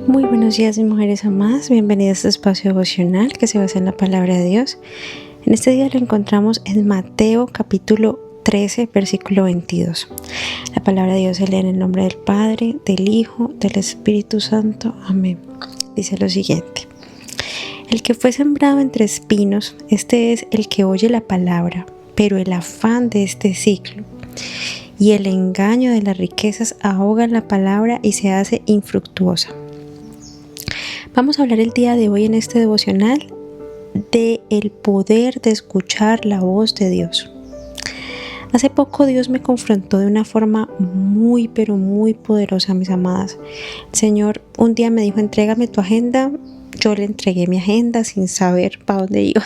Muy buenos días, mis mujeres amadas. Bienvenidas a este espacio devocional que se basa en la palabra de Dios. En este día lo encontramos en Mateo capítulo 13, versículo 22. La palabra de Dios se lee en el nombre del Padre, del Hijo, del Espíritu Santo. Amén. Dice lo siguiente: El que fue sembrado entre espinos, este es el que oye la palabra, pero el afán de este siglo y el engaño de las riquezas ahogan la palabra y se hace infructuosa. Vamos a hablar el día de hoy en este devocional de el poder de escuchar la voz de Dios. Hace poco Dios me confrontó de una forma muy poderosa, mis amadas. El Señor un día me dijo: entrégame tu agenda. Yo le entregué mi agenda sin saber para dónde iba.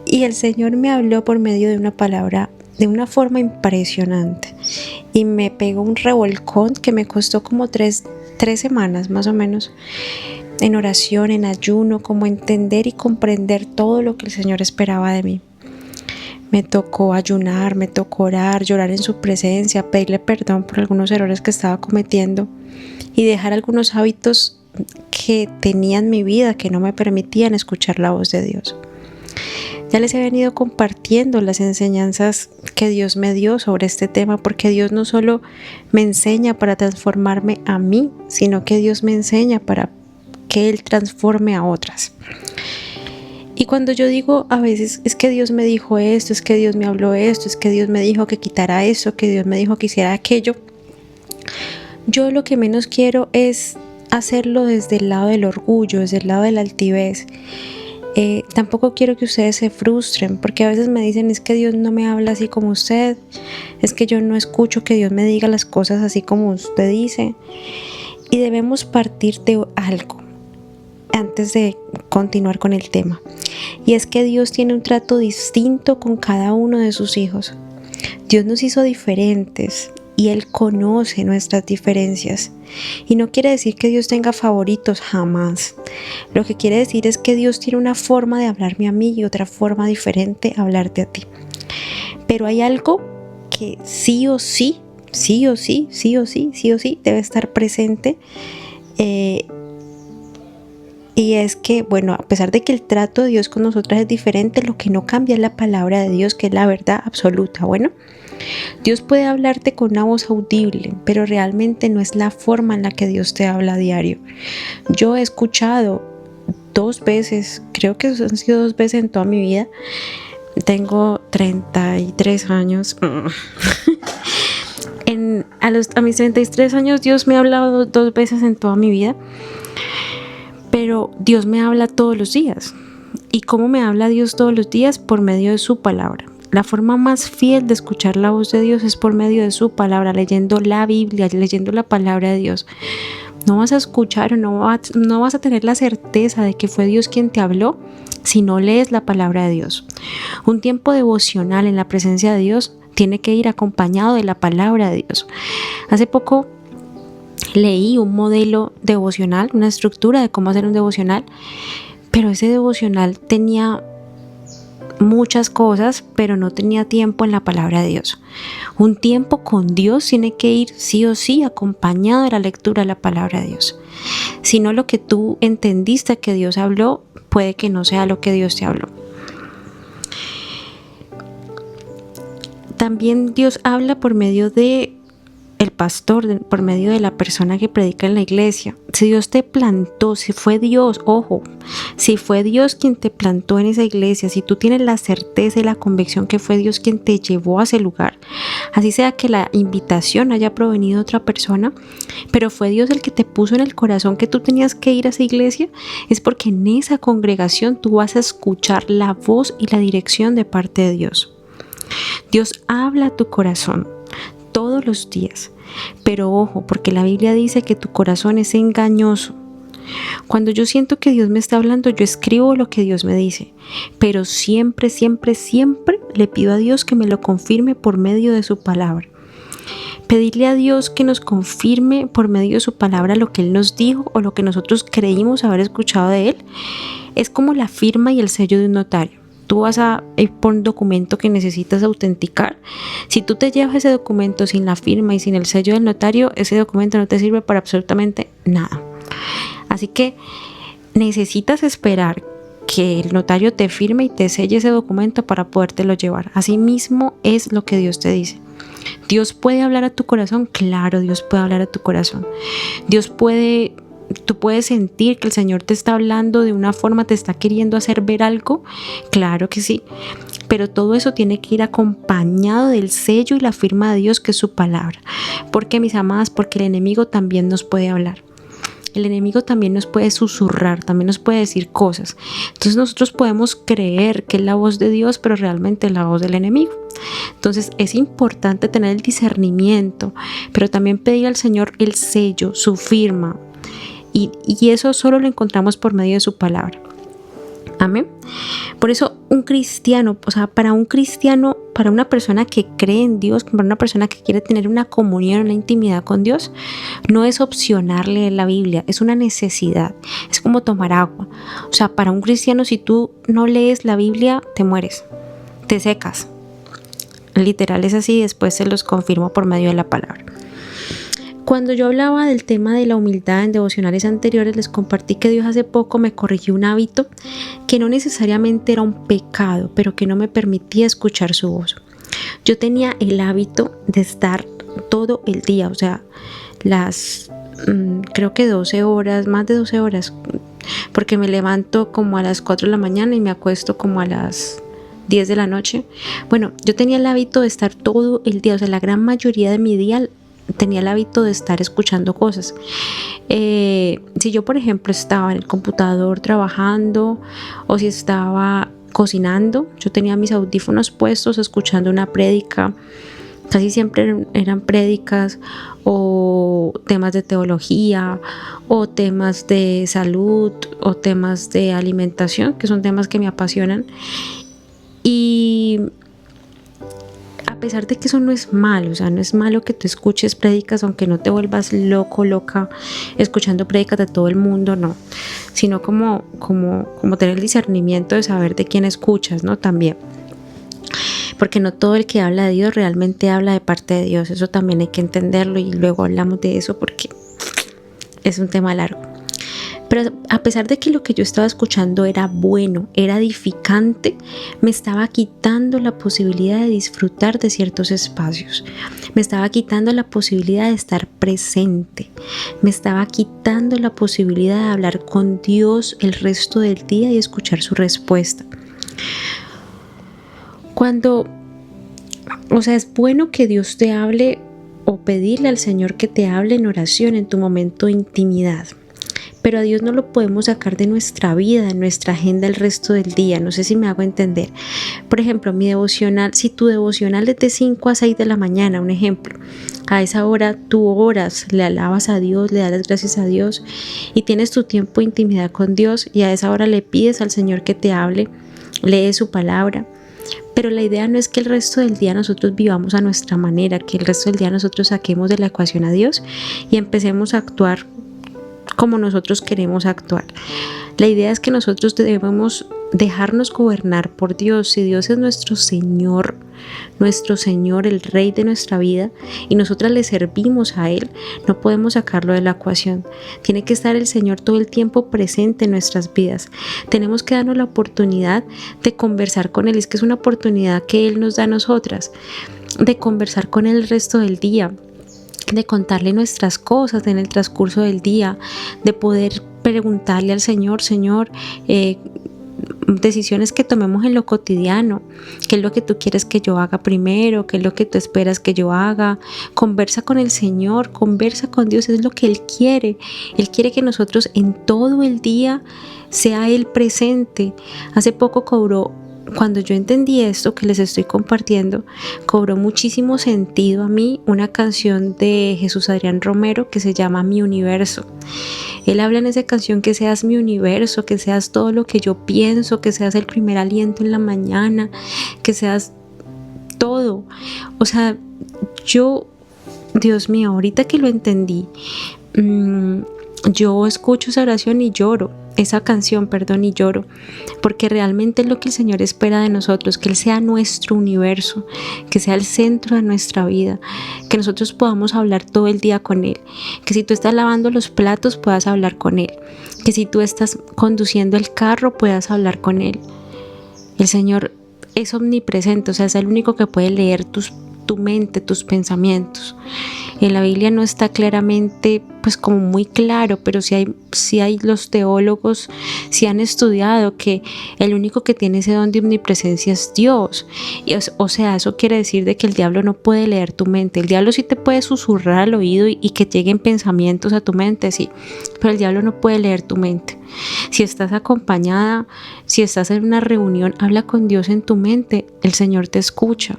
Y el Señor me habló por medio de una palabra de una forma impresionante. Y me pegó un revolcón que me costó como tres semanas más o menos, en oración, en ayuno, como entender y comprender todo lo que el Señor esperaba de mí. Me tocó ayunar, me tocó orar, llorar en su presencia, pedirle perdón por algunos errores que estaba cometiendo y dejar algunos hábitos que tenía en mi vida que no me permitían escuchar la voz de Dios. Ya les he venido compartiendo las enseñanzas que Dios me dio sobre este tema, porque Dios no solo me enseña para transformarme a mí, sino que Dios me enseña para que Él transforme a otras. Y cuando yo digo a veces, es que Dios me dijo esto, es que Dios me habló esto, es que Dios me dijo que quitara eso, que Dios me dijo que hiciera aquello, yo lo que menos quiero es hacerlo desde el lado del orgullo, desde el lado de la altivez. Tampoco quiero que ustedes se frustren, porque a veces me dicen: es que Dios no me habla así como usted, es que yo no escucho que Dios me diga las cosas así como usted dice. Y debemos partir de algo antes de continuar con el tema, y es que Dios tiene un trato distinto con cada uno de sus hijos. Dios nos hizo diferentes y Él conoce nuestras diferencias, y no quiere decir que Dios tenga favoritos, jamás. Lo que quiere decir es que Dios tiene una forma de hablarme a mí y otra forma diferente de hablarte a ti. Pero hay algo que sí o sí debe estar presente, y es que, bueno, a pesar de que el trato de Dios con nosotras es diferente, lo que no cambia es la palabra de Dios, que es la verdad absoluta. Bueno, Dios puede hablarte con una voz audible, pero realmente no es la forma en la que Dios te habla a diario. Yo he escuchado 2 veces, creo que han sido 2 veces en toda mi vida. Tengo 33 años. A mis 33 años Dios me ha hablado 2 veces en toda mi vida. Pero Dios me habla todos los días. ¿Y cómo me habla Dios todos los días? Por medio de su palabra. La forma más fiel de escuchar la voz de Dios es por medio de su palabra, leyendo la Biblia, leyendo la palabra de Dios. No vas a escuchar o no vas a tener la certeza de que fue Dios quien te habló si no lees la palabra de Dios. Un tiempo devocional en la presencia de Dios tiene que ir acompañado de la palabra de Dios. Hace poco leí un modelo devocional, una estructura de cómo hacer un devocional, pero ese devocional tenía muchas cosas, pero no tenía tiempo en la palabra de Dios. Un tiempo con Dios tiene que ir sí o sí acompañado de la lectura de la palabra de Dios. Si no, lo que tú entendiste que Dios habló, puede que no sea lo que Dios te habló. También Dios habla por medio de el pastor, por medio de la persona que predica en la iglesia. Si Dios te plantó, si fue Dios, ojo, si fue Dios quien te plantó en esa iglesia, si tú tienes la certeza y la convicción que fue Dios quien te llevó a ese lugar, así sea que la invitación haya provenido de otra persona, pero fue Dios el que te puso en el corazón que tú tenías que ir a esa iglesia, es porque en esa congregación tú vas a escuchar la voz y la dirección de parte de Dios. Dios habla a tu corazón todos los días, pero ojo, porque la Biblia dice que tu corazón es engañoso. Cuando yo siento que Dios me está hablando, yo escribo lo que Dios me dice, pero siempre le pido a Dios que me lo confirme por medio de su palabra. Pedirle a Dios que nos confirme por medio de su palabra lo que Él nos dijo o lo que nosotros creímos haber escuchado de Él es como la firma y el sello de un notario. Tú vas a ir por un documento que necesitas autenticar. Si tú te llevas ese documento sin la firma y sin el sello del notario, ese documento no te sirve para absolutamente nada. Así que necesitas esperar que el notario te firme y te selle ese documento para podértelo llevar. Así mismo es lo que Dios te dice. ¿Dios puede hablar a tu corazón? Claro, Dios puede hablar a tu corazón. Tú puedes sentir que el Señor te está hablando de una forma, te está queriendo hacer ver algo. Claro que sí. Pero todo eso tiene que ir acompañado del sello y la firma de Dios, que es su palabra. ¿Por qué, mis amadas? Porque el enemigo también nos puede hablar. El enemigo también nos puede susurrar, también nos puede decir cosas. Entonces nosotros podemos creer que es la voz de Dios, pero realmente es la voz del enemigo. Entonces es importante tener el discernimiento, pero también pedir al Señor el sello, su firma. Y eso solo lo encontramos por medio de su palabra. Amén. Por eso un cristiano, para un cristiano, para una persona que cree en Dios, para una persona que quiere tener una comunión, una intimidad con Dios, no es opcional leer la Biblia, es una necesidad, es como tomar agua. Para un cristiano, si tú no lees la Biblia, te mueres, te secas. Literal es así, después se los confirmo por medio de la palabra. Cuando yo hablaba del tema de la humildad en devocionales anteriores, les compartí que Dios hace poco me corrigió un hábito que no necesariamente era un pecado, pero que no me permitía escuchar su voz. Yo tenía el hábito de estar todo el día, creo que 12 horas, más de 12 horas, porque me levanto como a las 4 de la mañana y me acuesto como a las 10 de la noche. Bueno, yo tenía el hábito de estar todo el día, la gran mayoría de mi día tenía el hábito de estar escuchando cosas. Si yo, por ejemplo, estaba en el computador trabajando o si estaba cocinando, yo tenía mis audífonos puestos escuchando una prédica. Casi siempre eran prédicas o temas de teología o temas de salud o temas de alimentación, que son temas que me apasionan. Y a pesar de que eso no es malo, no es malo que tú escuches prédicas, aunque no te vuelvas loca escuchando prédicas de todo el mundo, no, sino como tener el discernimiento de saber de quién escuchas, ¿no? También, porque no todo el que habla de Dios realmente habla de parte de Dios, eso también hay que entenderlo y luego hablamos de eso porque es un tema largo. Pero a pesar de que lo que yo estaba escuchando era bueno, era edificante, me estaba quitando la posibilidad de disfrutar de ciertos espacios. Me estaba quitando la posibilidad de estar presente. Me estaba quitando la posibilidad de hablar con Dios el resto del día y escuchar su respuesta. Es bueno que Dios te hable o pedirle al Señor que te hable en oración en tu momento de intimidad. Pero a Dios no lo podemos sacar de nuestra vida, de nuestra agenda el resto del día. No sé si me hago entender. Por ejemplo, mi devocional, si tu devocional es de 5 a 6 de la mañana, un ejemplo, a esa hora tú oras, le alabas a Dios, le das las gracias a Dios y tienes tu tiempo de intimidad con Dios y a esa hora le pides al Señor que te hable, lees su palabra. Pero la idea no es que el resto del día nosotros vivamos a nuestra manera, que el resto del día nosotros saquemos de la ecuación a Dios y empecemos a actuar como nosotros queremos actuar. La idea es que nosotros debemos dejarnos gobernar por Dios. Si Dios es nuestro Señor, el Rey de nuestra vida, y nosotras le servimos a Él, no podemos sacarlo de la ecuación. Tiene que estar el Señor todo el tiempo presente en nuestras vidas. Tenemos que darnos la oportunidad de conversar con Él. Es que es una oportunidad que Él nos da a nosotras, de conversar con Él el resto del día, de contarle nuestras cosas en el transcurso del día, de poder preguntarle al Señor, decisiones que tomemos en lo cotidiano, qué es lo que tú quieres que yo haga primero, qué es lo que tú esperas que yo haga. Conversa con el Señor, conversa con Dios, es lo que Él quiere. Él quiere que nosotros en todo el día sea Él presente. Hace poco cuando yo entendí esto que les estoy compartiendo, cobró muchísimo sentido a mí una canción de Jesús Adrián Romero que se llama Mi Universo. Él habla en esa canción que seas mi universo, que seas todo lo que yo pienso, que seas el primer aliento en la mañana, que seas todo. Dios mío, ahorita que lo entendí, yo escucho esa oración y lloro. Esa canción, y lloro, porque realmente es lo que el Señor espera de nosotros, que Él sea nuestro universo, que sea el centro de nuestra vida, que nosotros podamos hablar todo el día con Él, que si tú estás lavando los platos puedas hablar con Él, Que si tú estás conduciendo el carro puedas hablar con Él. El Señor es omnipresente, o sea, es el único que puede leer tu mente, tus pensamientos. En la Biblia no está claramente, pues como muy claro, pero sí hay los teólogos, sí han estudiado que el único que tiene ese don de omnipresencia es Dios. O sea, eso quiere decir de que el diablo no puede leer tu mente. El diablo sí te puede susurrar al oído y que lleguen pensamientos a tu mente, sí, pero el diablo no puede leer tu mente. Si estás acompañada, si estás en una reunión, habla con Dios en tu mente, el Señor te escucha.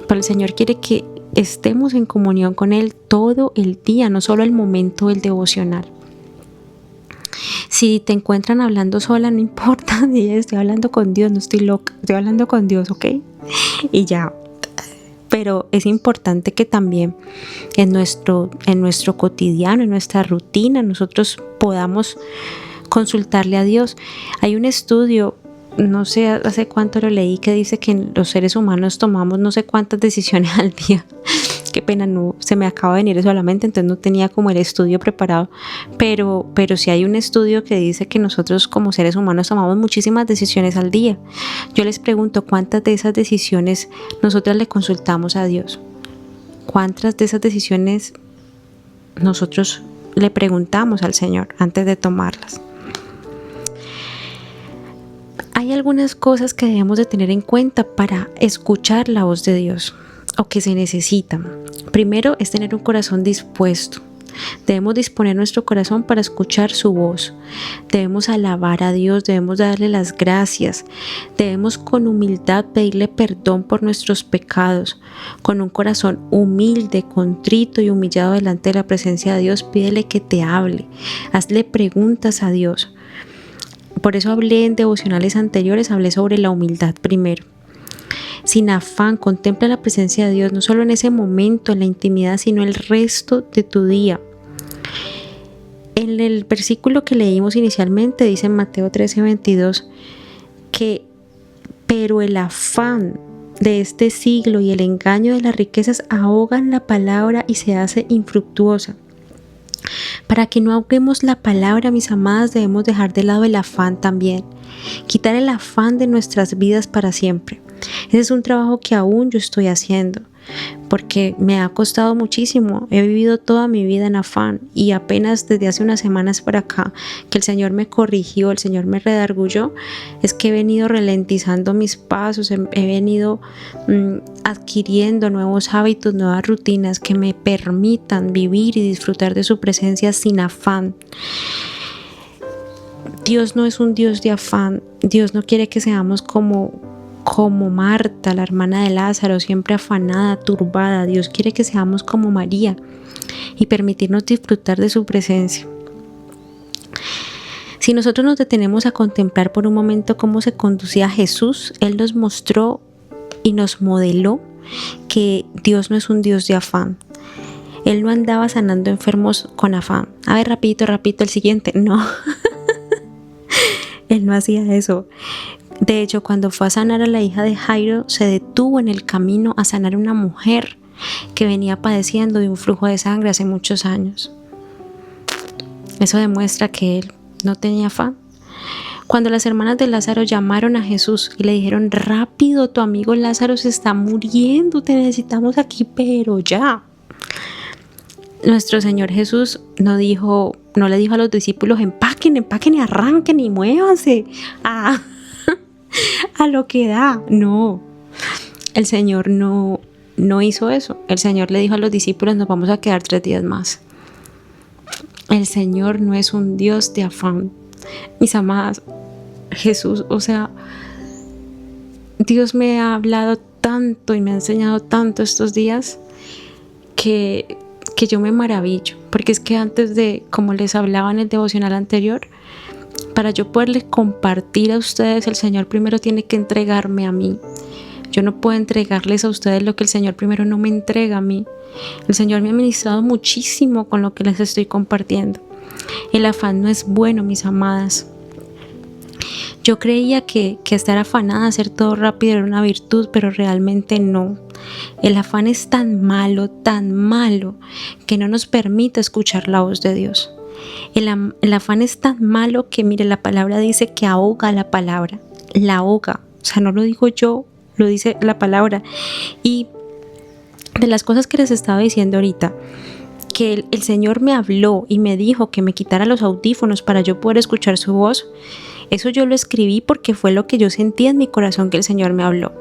Pero el Señor quiere que estemos en comunión con Él todo el día, no solo el momento del devocional. Si te encuentran hablando sola, no importa, estoy hablando con Dios, no estoy loca, estoy hablando con Dios, ¿ok? Y ya. Pero es importante que también en nuestro cotidiano, en nuestra rutina, nosotros podamos consultarle a Dios. Hay un estudio, no sé hace cuánto lo leí, que dice que los seres humanos tomamos no sé cuántas decisiones al día. Qué pena, no se me acaba de venir eso a la mente, entonces no tenía como el estudio preparado, pero sí hay un estudio que dice que nosotros como seres humanos tomamos muchísimas decisiones al día. Yo les pregunto, ¿cuántas de esas decisiones nosotras le consultamos a Dios? ¿Cuántas de esas decisiones nosotros le preguntamos al Señor antes de tomarlas? Hay algunas cosas que debemos de tener en cuenta para escuchar la voz de Dios o que se necesitan. Primero es tener un corazón dispuesto. Debemos disponer nuestro corazón para escuchar su voz. Debemos alabar a Dios, debemos darle las gracias. Debemos con humildad pedirle perdón por nuestros pecados. Con un corazón humilde, contrito y humillado delante de la presencia de Dios, pídele que te hable. Hazle preguntas a Dios. Por eso hablé en devocionales anteriores, hablé sobre la humildad primero. Sin afán, contempla la presencia de Dios, no solo en ese momento, en la intimidad, sino el resto de tu día. En el versículo que leímos inicialmente, dice en Mateo 13:22, pero el afán de este siglo y el engaño de las riquezas ahogan la palabra y se hace infructuosa. Para que no ahoguemos la palabra, mis amadas, debemos dejar de lado el afán también. Quitar el afán de nuestras vidas para siempre. Ese es un trabajo que aún yo estoy haciendo, porque me ha costado muchísimo. He vivido toda mi vida en afán y apenas desde hace unas semanas para acá que el Señor me corrigió, el Señor me redargulló, es que he venido ralentizando mis pasos, he venido adquiriendo nuevos hábitos, nuevas rutinas que me permitan vivir y disfrutar de su presencia sin afán. Dios no es un Dios de afán. Dios no quiere que seamos como Marta, la hermana de Lázaro, siempre afanada, turbada. Dios quiere que seamos como María y permitirnos disfrutar de su presencia. Si nosotros nos detenemos a contemplar por un momento cómo se conducía Jesús, Él nos mostró y nos modeló que Dios no es un Dios de afán. Él no andaba sanando enfermos con afán. A ver, rapidito, el siguiente. No. Él no hacía eso. De hecho, cuando fue a sanar a la hija de Jairo, se detuvo en el camino a sanar a una mujer que venía padeciendo de un flujo de sangre hace muchos años. Eso demuestra que él no tenía afán. Cuando las hermanas de Lázaro llamaron a Jesús y le dijeron: rápido, tu amigo Lázaro se está muriendo, te necesitamos aquí, pero ya. Nuestro Señor Jesús no le dijo a los discípulos: empaquen y arranquen y muévanse a lo que da. No, el Señor no hizo eso. El Señor le dijo a los discípulos: nos vamos a quedar 3 días más. El Señor no es un Dios de afán. Mis amadas, Jesús, o sea, Dios me ha hablado tanto y me ha enseñado tanto estos días que yo me maravillo, porque es que antes de, como les hablaba en el devocional anterior, para yo poderles compartir a ustedes, el Señor primero tiene que entregarme a mí. Yo no puedo entregarles a ustedes lo que el Señor primero no me entrega a mí. El Señor me ha ministrado muchísimo con lo que les estoy compartiendo. El afán no es bueno, mis amadas. Yo creía que estar afanada, hacer todo rápido era una virtud, pero realmente no. El afán es tan malo, que no nos permite escuchar la voz de Dios. El afán es tan malo que, mire, la palabra dice que ahoga la palabra, la ahoga. O sea, no lo digo yo, lo dice la palabra. Y de las cosas que les estaba diciendo ahorita, que el Señor me habló y me dijo que me quitara los audífonos para yo poder escuchar su voz, eso yo lo escribí porque fue lo que yo sentía en mi corazón que el Señor me habló.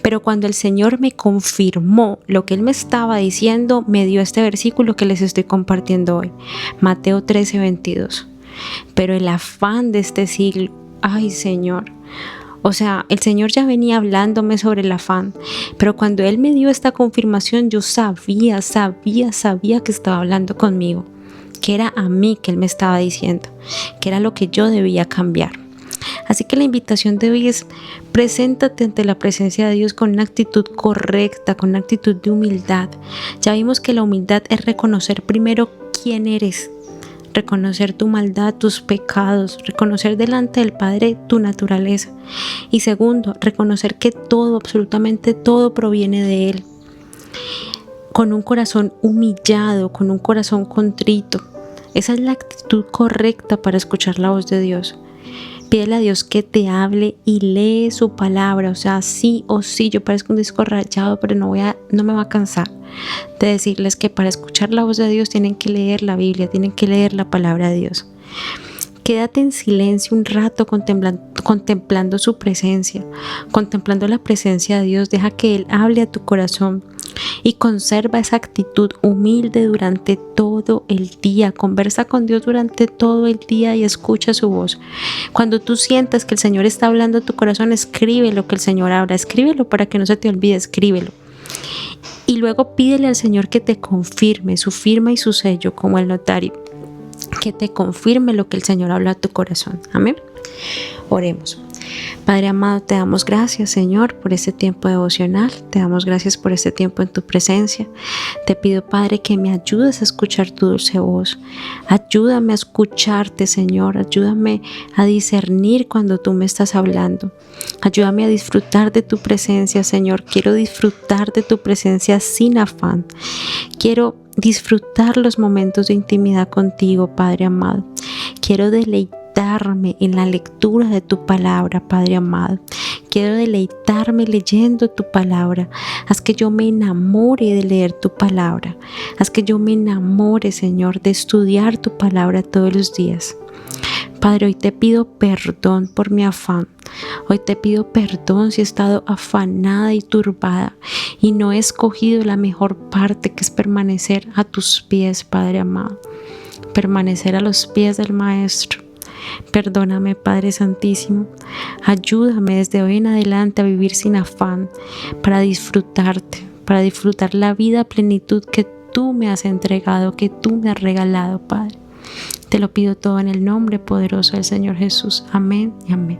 Pero cuando el Señor me confirmó lo que Él me estaba diciendo, me dio este versículo que les estoy compartiendo hoy, Mateo 13:22. Pero el afán de este siglo, ay Señor, o sea, el Señor ya venía hablándome sobre el afán, pero cuando Él me dio esta confirmación, yo sabía que estaba hablando conmigo, que era a mí que Él me estaba diciendo, que era lo que yo debía cambiar. Así que la invitación de hoy es: preséntate ante la presencia de Dios con una actitud correcta, con una actitud de humildad. Ya vimos que la humildad es reconocer primero quién eres, reconocer tu maldad, tus pecados, reconocer delante del Padre tu naturaleza. Y segundo, reconocer que todo, absolutamente todo proviene de Él. Con un corazón humillado, con un corazón contrito. Esa es la actitud correcta para escuchar la voz de Dios. Pídele a Dios que te hable y lee su palabra. O sea, sí o sí, yo parezco un disco rayado, pero no me va a cansar de decirles que para escuchar la voz de Dios tienen que leer la Biblia, tienen que leer la palabra de Dios. Quédate en silencio un rato contemplando su presencia, contemplando la presencia de Dios. Deja que Él hable a tu corazón y conserva esa actitud humilde durante todo el día. Conversa con Dios durante todo el día y escucha su voz. Cuando tú sientas que el Señor está hablando a tu corazón, escribe lo que el Señor habla, escríbelo para que no se te olvide, escríbelo. Y luego pídele al Señor que te confirme su firma y su sello como el notario, que te confirme lo que el Señor habla a tu corazón. Amén. Oremos. Padre amado, te damos gracias, Señor, por este tiempo devocional. Te damos gracias por este tiempo en tu presencia. Te pido, Padre, que me ayudes a escuchar tu dulce voz. Ayúdame a escucharte, Señor. Ayúdame a discernir cuando tú me estás hablando. Ayúdame a disfrutar de tu presencia, Señor. Quiero disfrutar de tu presencia sin afán. Quiero disfrutar los momentos de intimidad contigo, Padre amado. Quiero deleitarme en la lectura de tu palabra, Padre amado. Quiero deleitarme leyendo tu palabra. Haz que yo me enamore de leer tu palabra. Haz que yo me enamore, Señor, de estudiar tu palabra todos los días. Padre, hoy te pido perdón por mi afán. Hoy te pido perdón si he estado afanada y turbada y no he escogido la mejor parte, que es permanecer a tus pies, Padre amado. Permanecer a los pies del Maestro. Perdóname, Padre Santísimo. Ayúdame desde hoy en adelante a vivir sin afán, para disfrutarte, para disfrutar la vida a plenitud que tú me has entregado, que tú me has regalado, Padre. Te lo pido todo en el nombre poderoso del Señor Jesús. Amén y amén.